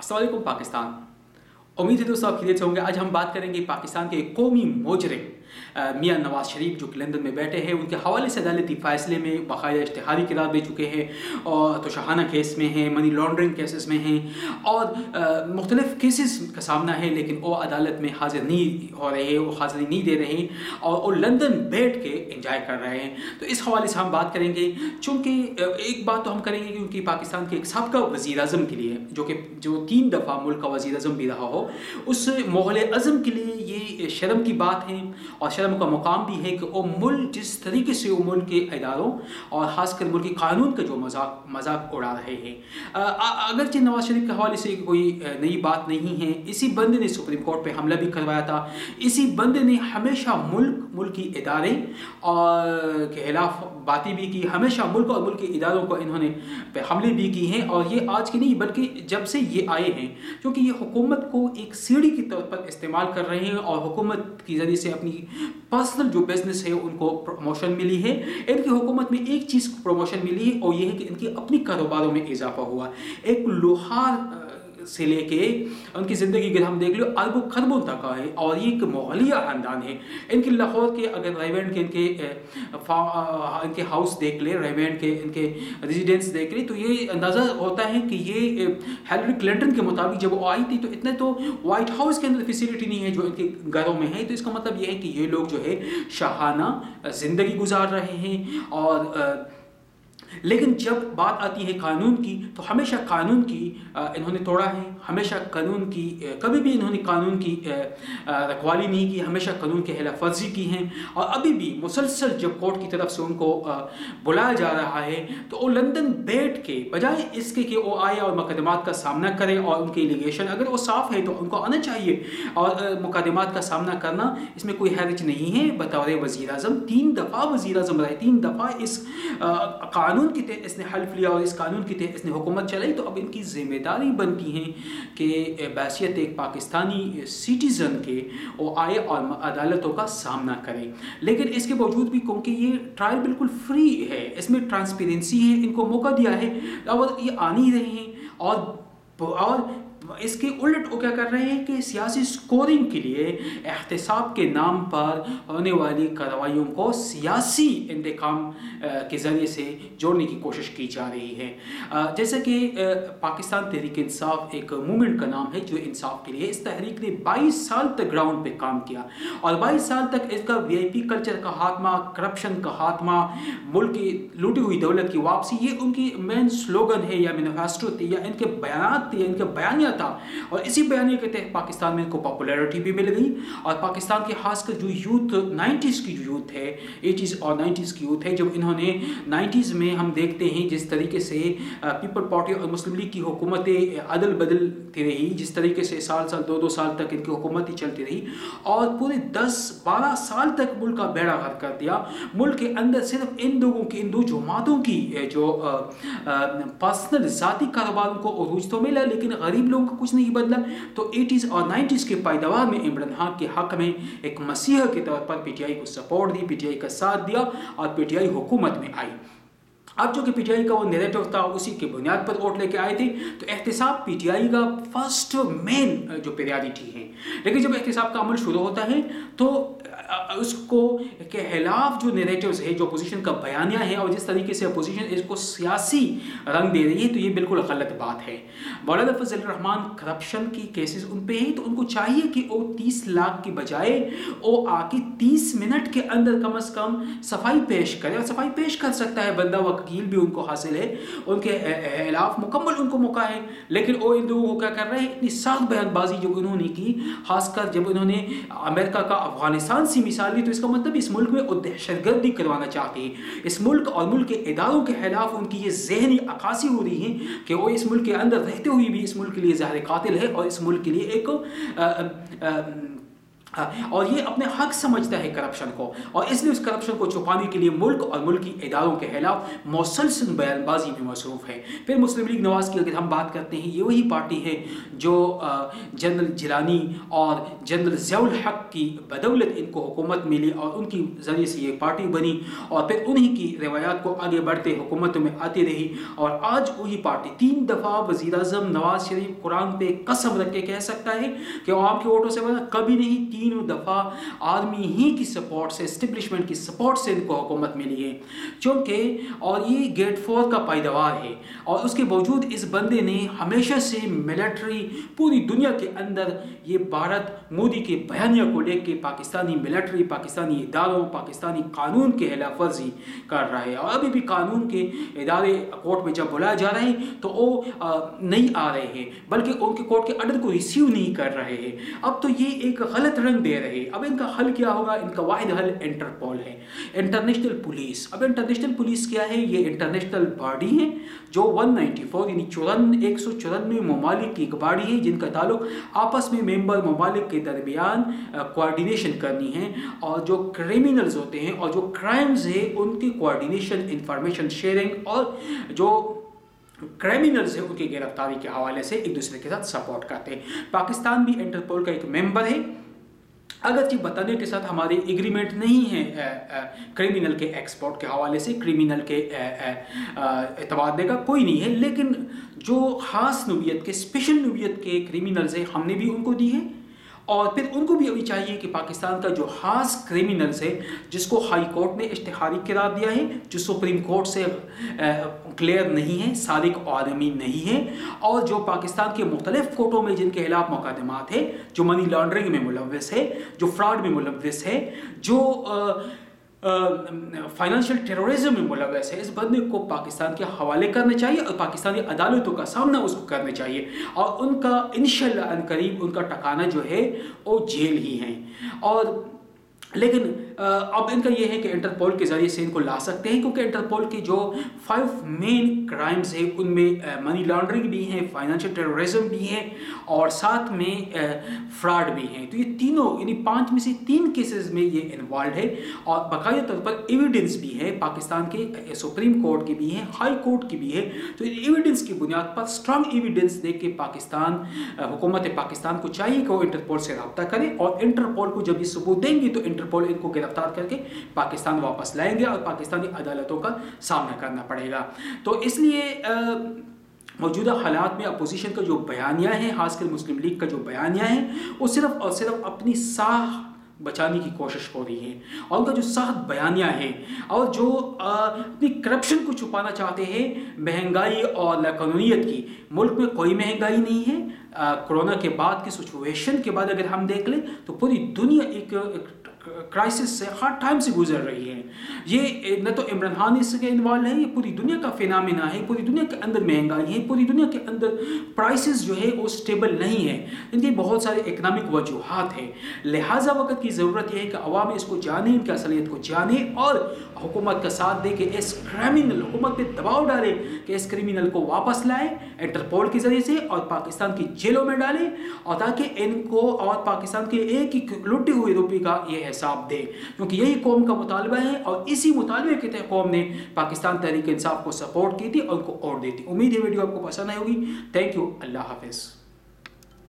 अस्सलाम वालेकुम पाकिस्तान। उम्मीद है दोस्तों आप खैरियत से होंगे। आज हम बात करेंगे पाकिस्तान के कौमी मुजरिम मियां नवाज शरीफ जो कि लंदन में बैठे हैं, उनके हवाले से अदालती फ़ैसले में बाकायदा इश्तिहारी करार दे चुके हैं और तोशाखाना केस में हैं, मनी लॉन्ड्रिंग केसेस में हैं और मुख्तलिफ केसेस का सामना है, लेकिन वो अदालत में हाजिर नहीं हो रहे हैं, वो हाजिरी नहीं दे रहे हैं और वो लंदन बैठ के इंजॉय कर रहे हैं। तो इस हवाले से हम बात करेंगे। चूँकि एक बात तो हम करेंगे कि उनकी पाकिस्तान के एक सबका वज़ीर आज़म के लिए जो 3 दफ़ा मुल्क का वज़ीर आज़म भी रहा हो, उस मोगल आज़म के लिए ये शर्म की बात है और शर्म का मुकाम भी है कि वो मुल्क जिस तरीके से वो मुल्क के इदारों और ख़ासकर मुल्की कानून का जो मजाक उड़ा रहे हैं। अगरचे नवाज शरीफ के हवाले से कोई नई बात नहीं है। इसी बंदे ने सुप्रीम कोर्ट पे हमला भी करवाया था। इसी बंदे ने हमेशा मुल्की इदारे और के खिलाफ बातें भी की, हमेशा मुल्क और मुल्क के इदारों को इन्होंने पे हमले भी की हैं और ये आज की नहीं बल्कि जब से ये आए हैं, क्योंकि ये हुकूमत को एक सीढ़ी के तौर पर इस्तेमाल कर रहे हैं और हुकूमत के ज़रिए से अपनी पर्सनल जो बिजनेस है उनको प्रमोशन मिली है। इनकी हुकूमत में एक चीज़ को प्रमोशन मिली है और ये है कि इनकी अपनी कारोबारों में इजाफा हुआ। एक लोहार से लेके उनकी ज़िंदगी के हम देख लो अरबों खरबों तक का है और ये एक मोहलिया ख़ानदान है। इनके लाहौर के अगर रेवेंट के इनके हाउस देख ले, रेवेंट के इनके रेजिडेंस देख ले, तो ये अंदाज़ा होता है कि ये हिलरी क्लिंटन के मुताबिक जब वो आई थी तो इतने तो वाइट हाउस के अंदर फैसिलिटी नहीं है जो इनके घरों में है। तो इसका मतलब ये है कि ये लोग जो है शाहाना ज़िंदगी गुजार रहे हैं। और लेकिन जब बात आती है कानून की तो हमेशा कानून की इन्होंने तोड़ा है, हमेशा कानून की कभी भी इन्होंने कानून की रखवाली नहीं की, हमेशा कानून की खिलाफ वर्जी की हैं। और अभी भी मुसलसल जब कोर्ट की तरफ से उनको बुलाया जा रहा है तो वो लंदन बैठ के बजाय इसके कि वो आए और मुकदमात का सामना करें और उनके एलिगेशन अगर वो साफ़ है तो उनको आना चाहिए और मुकदमात का सामना करना, इसमें कोई हर्ज नहीं है। बतौर वज़ीर आज़म 3 दफ़ा वज़ीर आज़म रहे, 3 दफ़ा इस कानून के तहत इसने हल्फ लिया और इस कानून के तहत इसने हुकूमत चलाई। तो अब इनकी जिम्मेदारी बनती है कि बैसियत एक पाकिस्तानी सिटीज़न के वो आए और अदालतों का सामना करें। लेकिन इसके बावजूद भी क्योंकि ये ट्रायल बिल्कुल फ्री है, इसमें ट्रांसपेरेंसी है, इनको मौका दिया है और ये आ नहीं रहे हैं और इसके उलट वो क्या कर रहे हैं कि सियासी स्कोरिंग के लिए एहतसाब के नाम पर होने वाली कार्रवाइयों को सियासी इंतकाम के ज़रिए से जोड़ने की कोशिश की जा रही है। जैसे कि पाकिस्तान तहरीक इंसाफ एक मूवमेंट का नाम है जो इंसाफ के लिए, इस तहरीक ने 22 साल तक ग्राउंड पे काम किया और 22 साल तक इसका VIP कल्चर का खात्मा, करप्शन का खात्मा, मुल्क की लूटी हुई दौलत की वापसी, ये उनकी मेन स्लोगन है या मैनिफेस्टो थी या इनके बयान थे, इनके बयानिया था। और इसी बयानिया के तहत पाकिस्तान में इनको पॉपुलैरिटी भी मिल गई और पाकिस्तान के खासकर जो यूथ 90s की जो यूथ है, 80s और 90s की यूथ है, जब इन्होंने 90s में हम देखते हैं जिस तरीके से पीपल पार्टी और मुस्लिम लीग की हुकूमतें अदल बदलती रही, जिस तरीके से साल 2-2 साल तक इनकी हुकूमतें चलती रही और पूरे 10-12 साल तक मुल्क का बेड़ा गर्क कर दिया। मुल्क के अंदर सिर्फ इन लोगों की, इन 2 जमातों की जो पर्सनल ज़ाती कारोबार को उरूज तो मिला लेकिन गरीब लोगों को कुछ नहीं बदला। तो 80s और 90s के पैदावार में इमरान खान के हक में एक मसीहा के तौर पर PTI को सपोर्ट दी, PTI का साथ दिया और PTI हुकूमत में आई। अब जो कि PTI का वो नैरेटिव था उसी के बुनियाद पर वोट लेके आए थे। तो एहतसाब PTI का फर्स्ट मेन जो प्रायोरिटी है, लेकिन जब एहतसाब का अमल शुरू होता है तो उसको के खिलाफ जो नैरेटिव्स है, जो अपोजिशन का बयानिया है और जिस तरीके से अपोजिशन इसको सियासी रंग दे रही है, तो ये बिल्कुल गलत बात है। मौलाना फजल रहमान करप्शन की केसेस उन पे हैं तो उनको चाहिए कि वो 30 लाख की बजाय वो आके 30 मिनट के अंदर कम से कम सफाई पेश करे और सफाई पेश कर सकता है बंदा, वकील भी उनको हासिल है, उनके खिलाफ मुकम्मल उनको मौका है। लेकिन वो इन लोगों को क्या कर रहे हैं, इतनी सख्त बयानबाजी जो उन्होंने की, खासकर जब उन्होंने अमेरिका का अफगानिस्तान से मिसाल ली, तो इसका मतलब इस मुल्क में वो दहशतगर्दी करवाना चाहते हैं। इस मुल्क और मुल्क के इदारों के खिलाफ उनकी ये ज़हनी अक्कासी हो रही है कि वो इस मुल्क के अंदर रहते हुए भी इस मुल्क के लिए ज़ाहिर कातिल है और इस मुल्क के लिए एक اور یہ اپنے حق سمجھتا ہے کرپشن کو، اور اس لیے اس کرپشن کو چھپانے کے لیے ملک اور ملکی اداروں کے خلاف مسلسل بیان بازی میں مصروف ہے۔ پھر مسلم لیگ نواز کی اگر ہم بات کرتے ہیں، یہ وہی پارٹی ہے جو جنرل جیلانی اور جنرل ضیاء الحق کی بدولت ان کو حکومت ملی اور ان کی ذریعے سے یہ پارٹی بنی، اور پھر انہی کی روایات کو آگے بڑھتے حکومتوں میں آتی رہی، اور آج وہی پارٹی 3 دفعہ وزیر اعظم نواز شریف قرآن پہ قسم رکھ کے کہہ سکتا ہے کہ عوام کے ووٹوں سے بنا کبھی نہیں، 3 دفعہ آرمی ہی کی سپورٹ سے، اسٹیبلشمنٹ کی سپورٹ سے ان کو حکومت ملی ہے، چونکہ اور یہ گیٹ 4 کا پیداوار ہے، اور اس کے باوجود اس بندے نے ہمیشہ سے ملٹری پوری دنیا کے اندر یہ بھارت مودی کے بیانیہ کو لے کے پاکستانی ملٹری، پاکستانی اداروں، پاکستانی قانون کے خلاف ورزی کر رہا ہے، اور ابھی بھی قانون کے ادارے کورٹ میں جب بلایا جا رہے ہیں تو وہ نہیں آ رہے ہیں، بلکہ ان کے کورٹ کے آرڈر کو ریسیو نہیں کر رہے ہیں۔ اب تو یہ ایک غلط رنگ دے رہے ہیں۔ اب ان کا حل کیا ہوگا؟ ان کا واحد حل انٹرپول ہے، انٹرنیشنل پولیس۔ اب انٹرنیشنل پولیس کیا ہے؟ یہ انٹرنیشنل باڈی ہے جو 194 یعنی 194 ممالک کی ایک باڈی ہے جن کا تعلق آپس میں ممبر ممالک کے درمیان کوارڈینیشن کرنی ہے، اور جو کریمنلز ہوتے ہیں اور جو کرائمز ہیں ان کی کوارڈینیشن، انفارمیشن شیئرنگ، اور جو کرائمنلز ہیں ان کی گرفتاری کے حوالے سے ایک دوسرے کے ساتھ سپورٹ کرتے ہیں۔ پاکستان بھی انٹرپول کا ایک ممبر ہے، اگرچہ بتانے کے ساتھ ہماری ایگریمنٹ نہیں ہے کریمنل کے ایکسپورٹ کے حوالے سے، کریمنل کے تبادلے کا کوئی نہیں ہے، لیکن جو خاص نوعیت کے، اسپیشل نوعیت کے کریمنلز ہیں ہم نے بھی ان کو دی ہے، اور پھر ان کو بھی ابھی چاہیے کہ پاکستان کا جو خاص کریمنلز ہے جس کو ہائی کورٹ نے اشتہاری قرار دیا ہے، جو سپریم کورٹ سے کلیئر نہیں ہے، صادق آدمی نہیں ہے، اور جو پاکستان کے مختلف کورٹوں میں جن کے خلاف مقدمات ہے، جو منی لانڈرنگ میں ملوث ہے، جو فراڈ میں ملوث ہے، جو فائنینشیل ٹیرورزم میں ملوث ہے، اس بندے کو پاکستان کے حوالے کرنا چاہیے اور پاکستانی عدالتوں کا سامنا اس کو کرنا چاہیے، اور ان کا انشاءاللہ ان قریب ان کا ٹھکانہ جو ہے وہ جیل ہی ہے۔ اور لیکن اب ان کا یہ ہے کہ انٹرپول کے ذریعے سے ان کو لا سکتے ہیں، کیونکہ انٹرپول کے جو 5 مین کرائمز ہیں ان میں منی لانڈرنگ بھی ہیں، فائنینشیل ٹیرورزم بھی ہیں، اور ساتھ میں فراڈ بھی ہیں، تو یہ تینوں یعنی 5 میں سے 3 کیسز میں یہ انوالوڈ ہے، اور باقاعدہ طور پر ایویڈنس بھی ہے، پاکستان کے سپریم کورٹ کی بھی ہے، ہائی کورٹ کی بھی ہے، تو ان ایویڈنس کی بنیاد پر اسٹرانگ ایویڈنس دے کے پاکستان حکومت پاکستان کو چاہیے کہ وہ انٹرپول سے رابطہ کرے، اور انٹرپول کو جب یہ ثبوت دیں گے تو انٹرپول ان کو گرفتار کر کے پاکستان واپس لائیں گے اور پاکستانی عدالتوں کا سامنا کرنا پڑے گا۔ تو اس لیے موجودہ حالات میں اپوزیشن کا جو بیانیہ ہے، خاص کر مسلم لیگ کا جو بیانیہ ہے، وہ صرف اور صرف اپنی ساکھ بچانے کی کوشش ہو رہی ہے، اور ان کا جو سخت بیانیہ ہے اور جو اپنی کرپشن کو چھپانا چاہتے ہیں، مہنگائی اور لاقانونیت کی، ملک میں کوئی مہنگائی نہیں ہے۔ کرونا کے بعد کی سچویشن کے بعد اگر ہم دیکھ لیں تو پوری دنیا ایک کرائسس سے، ہارڈ ٹائم سے گزر رہی ہے۔ یہ نہ تو عمران خان اس کے انوالو ہے، یہ پوری دنیا کا فینامنا ہے، پوری دنیا کے اندر مہنگائی ہے، پوری دنیا کے اندر پرائسز جو ہے وہ سٹیبل نہیں ہے، ان کی بہت سارے اکنامک وجوہات ہیں، لہٰذا وقت کی ضرورت یہ ہے کہ عوام اس کو جانیں، ان کی اصلیت کو جانیں، اور حکومت کا ساتھ دے کہ اس کرمنل، حکومت پہ دباؤ ڈالے کہ اس کرمنل کو واپس لائے انٹرپول کے ذریعے سے اور پاکستان کی جیلوں میں ڈالے، اور تاکہ ان کو اور پاکستان کے ایک ایک لٹے ہوئے روپے کا یہ حساب دے، کیونکہ یہی قوم کا مطالبہ ہے، اور اسی مطالبے کے تحت قوم نے پاکستان تحریک انصاف کو سپورٹ کی تھی اور ان کو اور دی تھی۔ امید ہے ویڈیو آپ کو پسند آئی ہوگی۔ تھینک یو، اللہ حافظ۔